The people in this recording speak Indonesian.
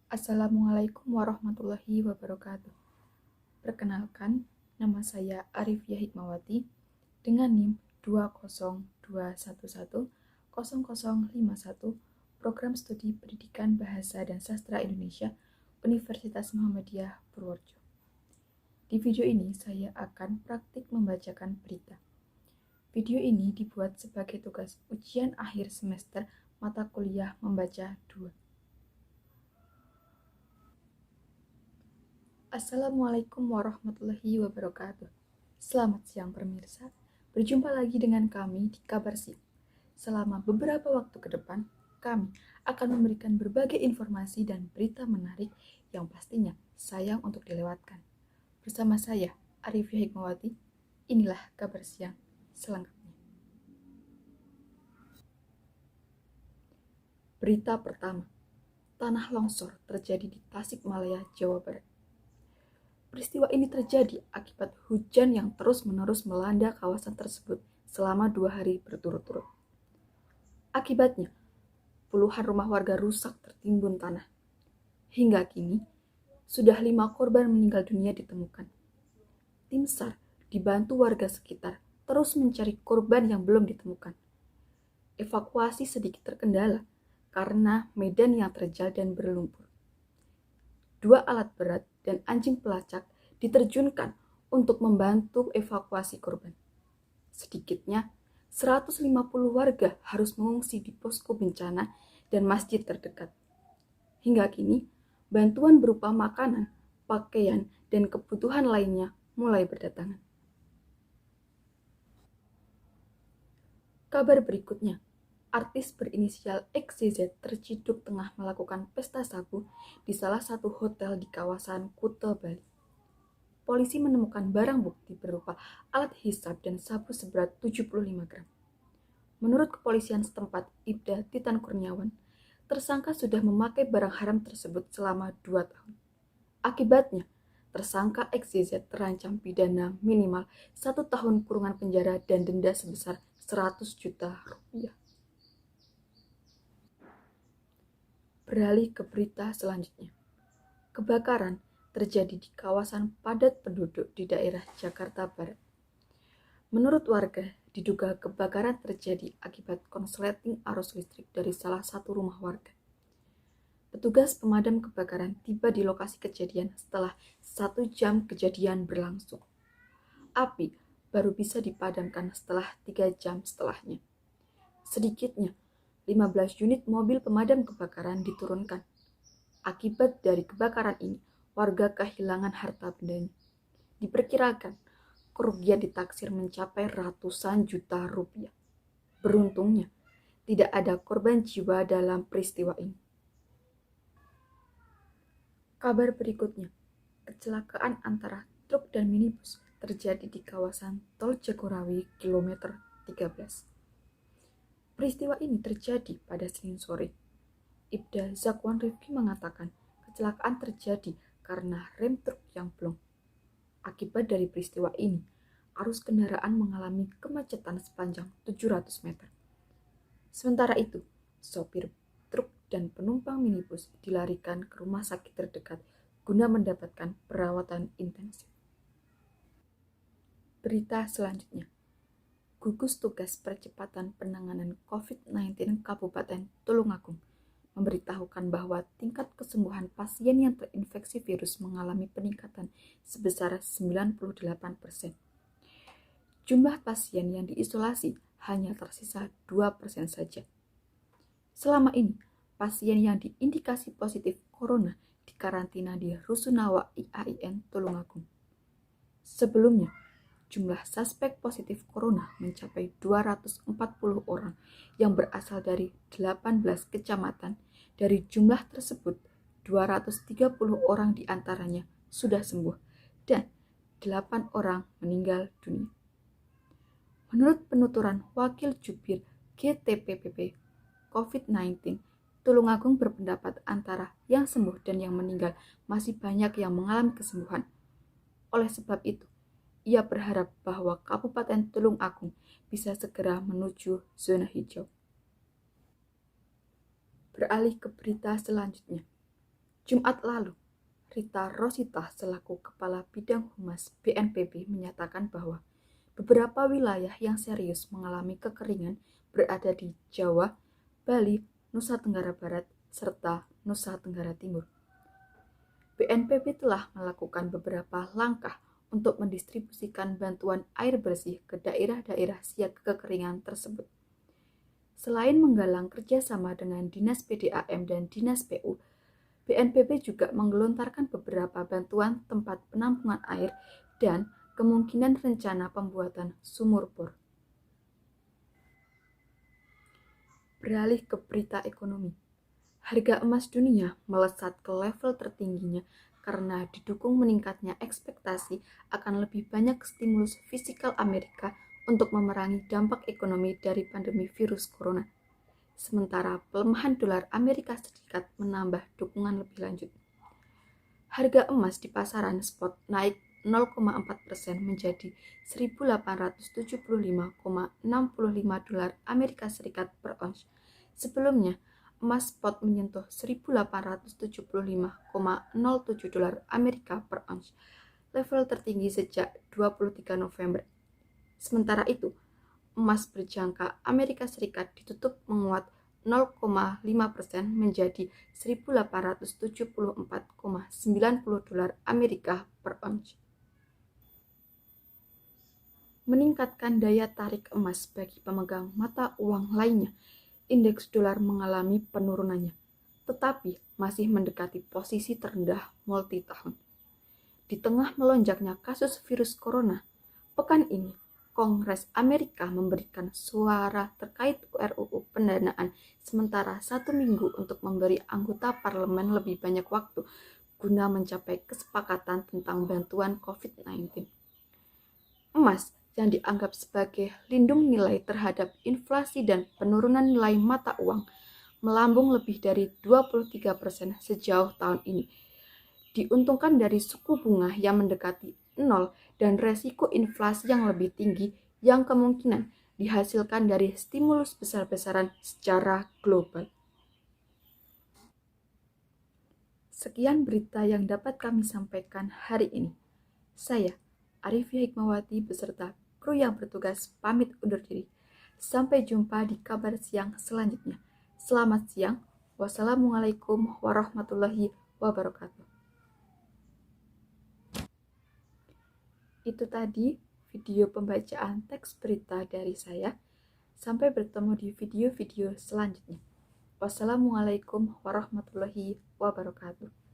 Assalamualaikum warahmatullahi wabarakatuh. Perkenalkan, nama saya Arifia Hikmawati dengan NIM 202110051 Program Studi Pendidikan Bahasa dan Sastra Indonesia Universitas Muhammadiyah Purworejo. Di video ini saya akan praktik membacakan berita. Video ini dibuat sebagai tugas ujian akhir semester mata kuliah membaca 2. Assalamualaikum warahmatullahi wabarakatuh. Selamat siang pemirsa. Berjumpa lagi dengan kami di Kabar Siang. Selama beberapa waktu ke depan, kami akan memberikan berbagai informasi dan berita menarik yang pastinya sayang untuk dilewatkan. Bersama saya, Arifia Hikmawati, inilah Kabar Siang selengkapnya. Berita pertama, tanah longsor terjadi di Tasikmalaya, Jawa Barat. Peristiwa ini terjadi akibat hujan yang terus-menerus melanda kawasan tersebut selama 2 hari berturut-turut. Akibatnya, puluhan rumah warga rusak tertimbun tanah. Hingga kini, sudah 5 korban meninggal dunia ditemukan. Tim SAR dibantu warga sekitar terus mencari korban yang belum ditemukan. Evakuasi sedikit terkendala karena medan yang terjal dan berlumpur. 2 alat berat dan anjing pelacak diterjunkan untuk membantu evakuasi korban. Sedikitnya, 150 warga harus mengungsi di posko bencana dan masjid terdekat. Hingga kini, bantuan berupa makanan, pakaian, dan kebutuhan lainnya mulai berdatangan. Kabar berikutnya, artis berinisial XYZ terciduk tengah melakukan pesta sabu di salah satu hotel di kawasan Kuta, Bali. Polisi menemukan barang bukti berupa alat hisap dan sabu seberat 75 gram. Menurut kepolisian setempat, Ibda Titan Kurniawan, tersangka sudah memakai barang haram tersebut selama 2 tahun. Akibatnya, tersangka XYZ terancam pidana minimal 1 tahun kurungan penjara dan denda sebesar 100 juta rupiah. Beralih ke berita selanjutnya. Kebakaran terjadi di kawasan padat penduduk di daerah Jakarta Barat. Menurut warga, diduga kebakaran terjadi akibat konsleting arus listrik dari salah satu rumah warga. Petugas pemadam kebakaran tiba di lokasi kejadian setelah 1 jam kejadian berlangsung. Api baru bisa dipadamkan setelah 3 jam setelahnya. Sedikitnya, 15 unit mobil pemadam kebakaran diturunkan. Akibat dari kebakaran ini, warga kehilangan harta bendanya. Diperkirakan, kerugian ditaksir mencapai ratusan juta rupiah. Beruntungnya, tidak ada korban jiwa dalam peristiwa ini. Kabar berikutnya, kecelakaan antara truk dan minibus terjadi di kawasan Tol Jagorawi kilometer 13. Peristiwa ini terjadi pada Senin sore. Ibda Zakwan Rifki mengatakan kecelakaan terjadi karena rem truk yang blong. Akibat dari peristiwa ini, arus kendaraan mengalami kemacetan sepanjang 700 meter. Sementara itu, sopir truk dan penumpang minibus dilarikan ke rumah sakit terdekat guna mendapatkan perawatan intensif. Berita selanjutnya. Gugus Tugas Percepatan Penanganan COVID-19 Kabupaten Tulungagung memberitahukan bahwa tingkat kesembuhan pasien yang terinfeksi virus mengalami peningkatan sebesar 98%. Jumlah pasien yang diisolasi hanya tersisa 2% saja. Selama ini, pasien yang diindikasi positif corona dikarantina di Rusunawa IAIN Tulungagung. Sebelumnya, jumlah suspek positif corona mencapai 240 orang yang berasal dari 18 kecamatan. Dari jumlah tersebut, 230 orang diantaranya sudah sembuh dan 8 orang meninggal dunia. Menurut penuturan Wakil Jubir GTPPP COVID-19, Tulungagung berpendapat antara yang sembuh dan yang meninggal masih banyak yang mengalami kesembuhan. Oleh sebab itu, ia berharap bahwa Kabupaten Tulungagung bisa segera menuju zona hijau. Beralih ke berita selanjutnya. Jumat lalu, Rita Rosita selaku Kepala Bidang Humas BNPB menyatakan bahwa beberapa wilayah yang serius mengalami kekeringan berada di Jawa, Bali, Nusa Tenggara Barat, serta Nusa Tenggara Timur. BNPB telah melakukan beberapa langkah untuk mendistribusikan bantuan air bersih ke daerah-daerah siaga kekeringan tersebut. Selain menggalang kerjasama dengan Dinas PDAM dan Dinas PU, BNPB juga menggelontarkan beberapa bantuan tempat penampungan air dan kemungkinan rencana pembuatan sumur bor. Beralih ke berita ekonomi. Harga emas dunia melesat ke level tertingginya karena didukung meningkatnya ekspektasi akan lebih banyak stimulus fiskal Amerika untuk memerangi dampak ekonomi dari pandemi virus corona. Sementara pelemahan dolar Amerika Serikat menambah dukungan lebih lanjut. Harga emas di pasaran spot naik 0,4% menjadi 1.875,65 dolar Amerika Serikat per ons. Sebelumnya, emas spot menyentuh 1.875,07 dolar Amerika per ons, level tertinggi sejak 23 November. Sementara itu, emas berjangka Amerika Serikat ditutup menguat 0,5% menjadi 1.874,90 dolar Amerika per ons. Meningkatkan daya tarik emas bagi pemegang mata uang lainnya, indeks dolar mengalami penurunannya, tetapi masih mendekati posisi terendah multi tahun. Di tengah melonjaknya kasus virus corona, pekan ini Kongres Amerika memberikan suara terkait RUU pendanaan sementara 1 minggu untuk memberi anggota parlemen lebih banyak waktu guna mencapai kesepakatan tentang bantuan COVID-19. Emas yang dianggap sebagai lindung nilai terhadap inflasi dan penurunan nilai mata uang melambung lebih dari 23% sejauh tahun ini. Diuntungkan dari suku bunga yang mendekati 0 dan resiko inflasi yang lebih tinggi yang kemungkinan dihasilkan dari stimulus besar-besaran secara global. Sekian berita yang dapat kami sampaikan hari ini. Saya, Arifia Hikmawati beserta kru yang bertugas pamit undur diri. Sampai jumpa di kabar siang selanjutnya. Selamat siang. Wassalamualaikum warahmatullahi wabarakatuh. Itu tadi video pembacaan teks berita dari saya. Sampai bertemu di video-video selanjutnya. Wassalamualaikum warahmatullahi wabarakatuh.